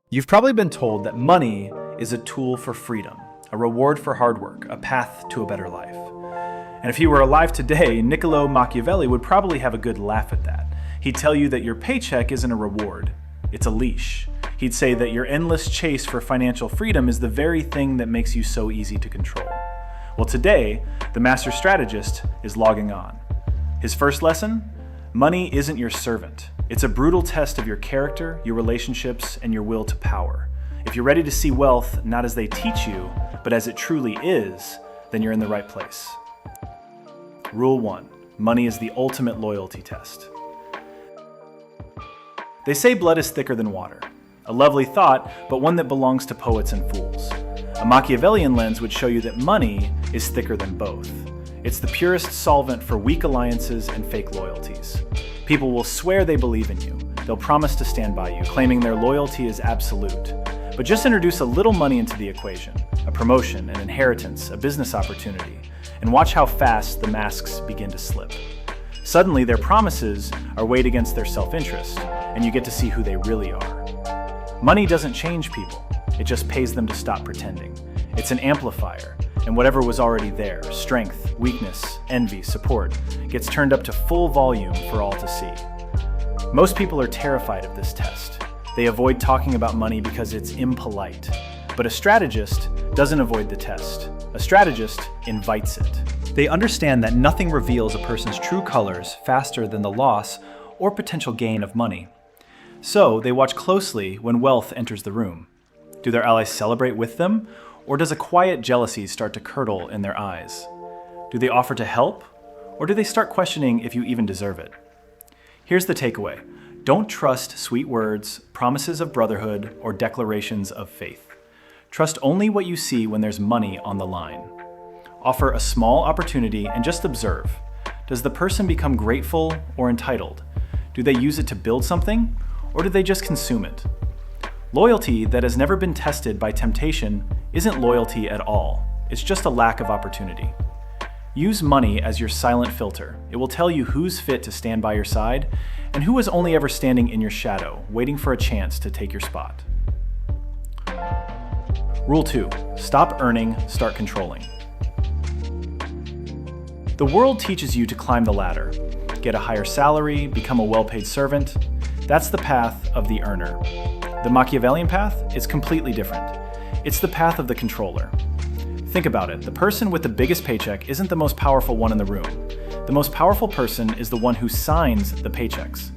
You've probably been told that money is a tool for freedom, a reward for hard work, a path to a better life. And if he were alive today, Niccolò Machiavelli would probably have a good laugh at that. He'd tell you that your paycheck isn't a reward, it's a leash. He'd say that your endless chase for financial freedom is the very thing that makes you so easy to control. Well, today, the master strategist is logging on. His first lesson? Money isn't your servant. It's a brutal test of your character, your relationships, and your will to power. If you're ready to see wealth not as they teach you, but as it truly is, then you're in the right place. Rule 1. Money is the ultimate loyalty test. They say blood is thicker than water. A lovely thought, but one that belongs to poets and fools. A Machiavellian lens would show you that money is thicker than both. It's the purest solvent for weak alliances and fake loyalties. People will swear they believe in you. They'll promise to stand by you, claiming their loyalty is absolute. But just introduce a little money into the equation, a promotion, an inheritance, a business opportunity, and watch how fast the masks begin to slip. Suddenly, their promises are weighed against their self-interest, and you get to see who they really are. Money doesn't change people. It just pays them to stop pretending. It's an amplifier, and whatever was already there, strength, weakness, envy, support, gets turned up to full volume for all to see. Most people are terrified of this test. They avoid talking about money because it's impolite. But a strategist doesn't avoid the test. A strategist invites it. They understand that nothing reveals a person's true colors faster than the loss or potential gain of money. So they watch closely when wealth enters the room. Do their allies celebrate with them? Or does a quiet jealousy start to curdle in their eyes? Do they offer to help? Or do they start questioning if you even deserve it? Here's the takeaway. Don't trust sweet words, promises of brotherhood, or declarations of faith. Trust only what you see when there's money on the line. Offer a small opportunity and just observe. Does the person become grateful or entitled? Do they use it to build something? Or do they just consume it? Loyalty that has never been tested by temptation isn't loyalty at all. It's just a lack of opportunity. Use money as your silent filter. It will tell you who's fit to stand by your side and who is only ever standing in your shadow, waiting for a chance to take your spot. Rule 2. Stop earning, start controlling. The world teaches you to climb the ladder, get a higher salary, become a well-paid servant. That's the path of the earner. The Machiavellian path is completely different. It's the path of the controller. Think about it. The person with the biggest paycheck isn't the most powerful one in the room. The most powerful person is the one who signs the paychecks,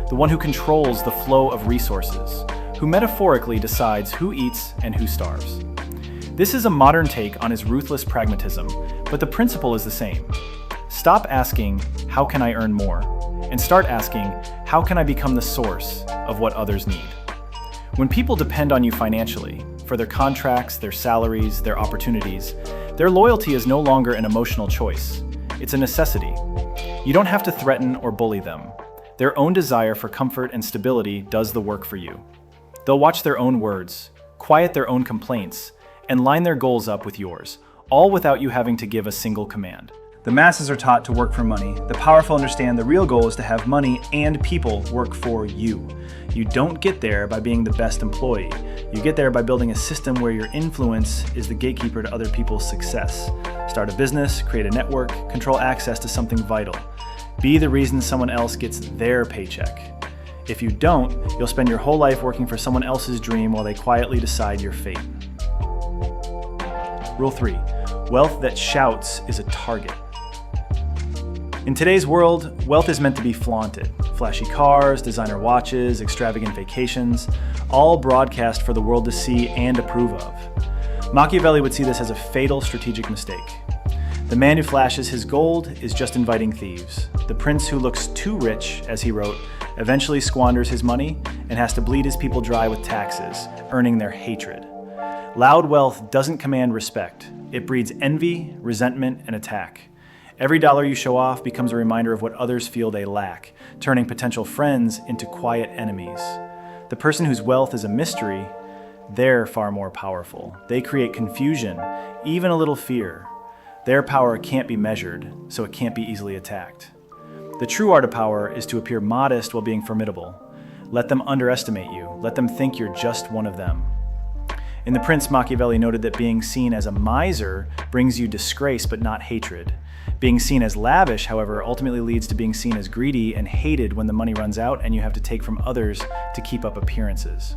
the one who controls the flow of resources, who metaphorically decides who eats and who starves. This is a modern take on his ruthless pragmatism, but the principle is the same. Stop asking, how can I earn more? And start asking, how can I become the source of what others need? When people depend on you financially, for their contracts, their salaries, their opportunities, their loyalty is no longer an emotional choice. It's a necessity. You don't have to threaten or bully them. Their own desire for comfort and stability does the work for you. They'll watch their own words, quiet their own complaints, and line their goals up with yours, all without you having to give a single command. The masses are taught to work for money. The powerful understand the real goal is to have money and people work for you. You don't get there by being the best employee. You get there by building a system where your influence is the gatekeeper to other people's success. Start a business, create a network, control access to something vital. Be the reason someone else gets their paycheck. If you don't, you'll spend your whole life working for someone else's dream while they quietly decide your fate. Rule 3. Wealth that shouts is a target. In today's world, wealth is meant to be flaunted. Flashy cars, designer watches, extravagant vacations, all broadcast for the world to see and approve of. Machiavelli would see this as a fatal strategic mistake. The man who flashes his gold is just inviting thieves. The prince who looks too rich, as he wrote, eventually squanders his money and has to bleed his people dry with taxes, earning their hatred. Loud wealth doesn't command respect. It breeds envy, resentment, and attack. Every dollar you show off becomes a reminder of what others feel they lack, turning potential friends into quiet enemies. The person whose wealth is a mystery, they're far more powerful. They create confusion, even a little fear. Their power can't be measured, so it can't be easily attacked. The true art of power is to appear modest while being formidable. Let them underestimate you. Let them think you're just one of them. In The Prince, Machiavelli noted that being seen as a miser brings you disgrace but not hatred. Being seen as lavish, however, ultimately leads to being seen as greedy and hated when the money runs out and you have to take from others to keep up appearances.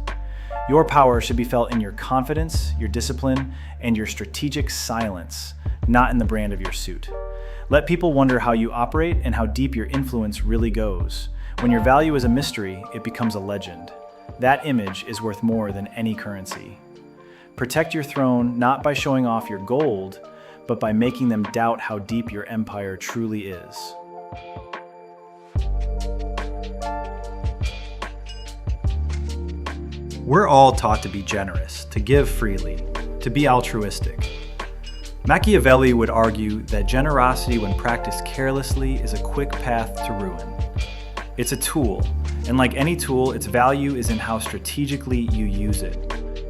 Your power should be felt in your confidence, your discipline, and your strategic silence, not in the brand of your suit. Let people wonder how you operate and how deep your influence really goes. When your value is a mystery, it becomes a legend. That image is worth more than any currency. Protect your throne not by showing off your gold, but by making them doubt how deep your empire truly is. We're all taught to be generous, to give freely, to be altruistic. Machiavelli would argue that generosity when practiced carelessly is a quick path to ruin. It's a tool, and like any tool, its value is in how strategically you use it.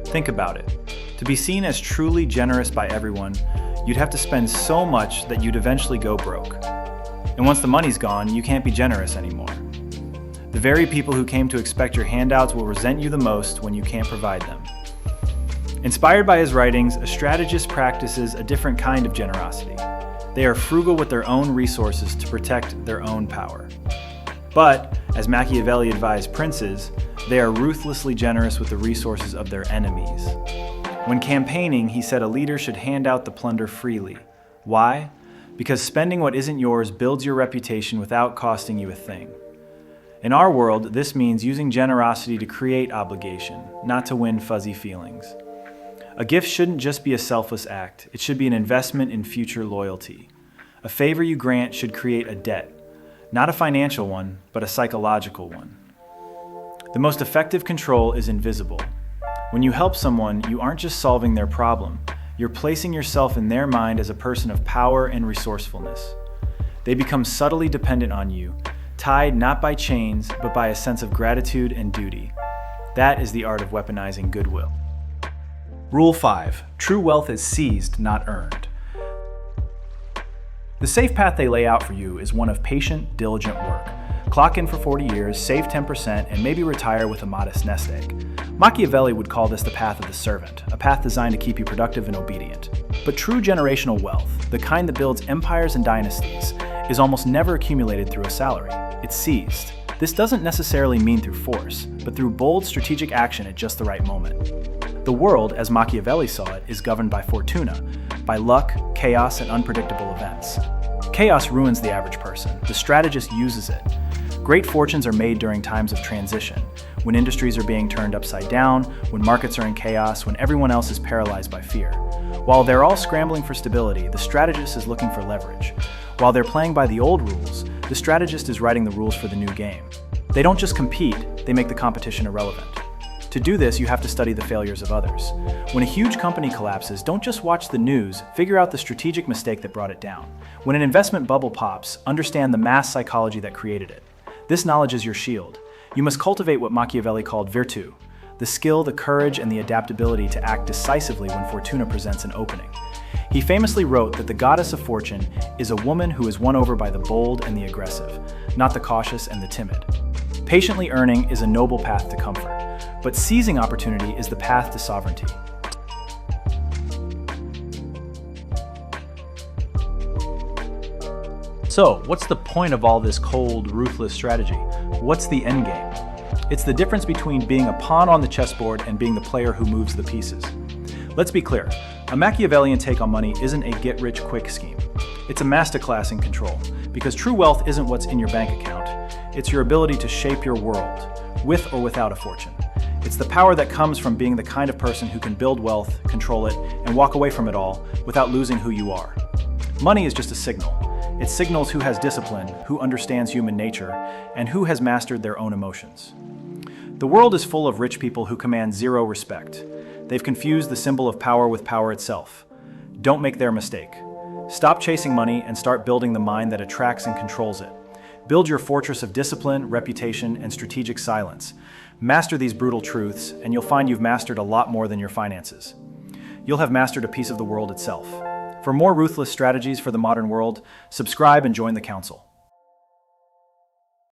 Think about it. To be seen as truly generous by everyone, you'd have to spend so much that you'd eventually go broke. And once the money's gone, you can't be generous anymore. The very people who came to expect your handouts will resent you the most when you can't provide them. Inspired by his writings, a strategist practices a different kind of generosity. They are frugal with their own resources to protect their own power. But, as Machiavelli advised princes, they are ruthlessly generous with the resources of their enemies. When campaigning, he said a leader should hand out the plunder freely. Why? Because spending what isn't yours builds your reputation without costing you a thing. In our world, this means using generosity to create obligation, not to win fuzzy feelings. A gift shouldn't just be a selfless act. It should be an investment in future loyalty. A favor you grant should create a debt, not a financial one, but a psychological one. The most effective control is invisible. When you help someone, you aren't just solving their problem. You're placing yourself in their mind as a person of power and resourcefulness. They become subtly dependent on you, tied not by chains, but by a sense of gratitude and duty. That is the art of weaponizing goodwill. Rule 5. True wealth is seized, not earned. The safe path they lay out for you is one of patient, diligent work. Clock in for 40 years, save 10%, and maybe retire with a modest nest egg. Machiavelli would call this the path of the servant, a path designed to keep you productive and obedient. But true generational wealth, the kind that builds empires and dynasties, is almost never accumulated through a salary. It's seized. This doesn't necessarily mean through force, but through bold strategic action at just the right moment. The world, as Machiavelli saw it, is governed by fortuna, by luck, chaos, and unpredictable events. Chaos ruins the average person. The strategist uses it. Great fortunes are made during times of transition, when industries are being turned upside down, when markets are in chaos, when everyone else is paralyzed by fear. While they're all scrambling for stability, the strategist is looking for leverage. While they're playing by the old rules, the strategist is writing the rules for the new game. They don't just compete, they make the competition irrelevant. To do this, you have to study the failures of others. When a huge company collapses, don't just watch the news, figure out the strategic mistake that brought it down. When an investment bubble pops, understand the mass psychology that created it. This knowledge is your shield. You must cultivate what Machiavelli called virtù, the skill, the courage, and the adaptability to act decisively when fortuna presents an opening. He famously wrote that the goddess of fortune is a woman who is won over by the bold and the aggressive, not the cautious and the timid. Patiently earning is a noble path to comfort, but seizing opportunity is the path to sovereignty. So, what's the point of all this cold, ruthless strategy? What's the end game? It's the difference between being a pawn on the chessboard and being the player who moves the pieces. Let's be clear, a Machiavellian take on money isn't a get-rich-quick scheme. It's a masterclass in control, because true wealth isn't what's in your bank account. It's your ability to shape your world, with or without a fortune. It's the power that comes from being the kind of person who can build wealth, control it, and walk away from it all without losing who you are. Money is just a signal. It signals who has discipline, who understands human nature, and who has mastered their own emotions. The world is full of rich people who command zero respect. They've confused the symbol of power with power itself. Don't make their mistake. Stop chasing money and start building the mind that attracts and controls it. Build your fortress of discipline, reputation, and strategic silence. Master these brutal truths, and you'll find you've mastered a lot more than your finances. You'll have mastered a piece of the world itself. For more ruthless strategies for the modern world, subscribe and join the council.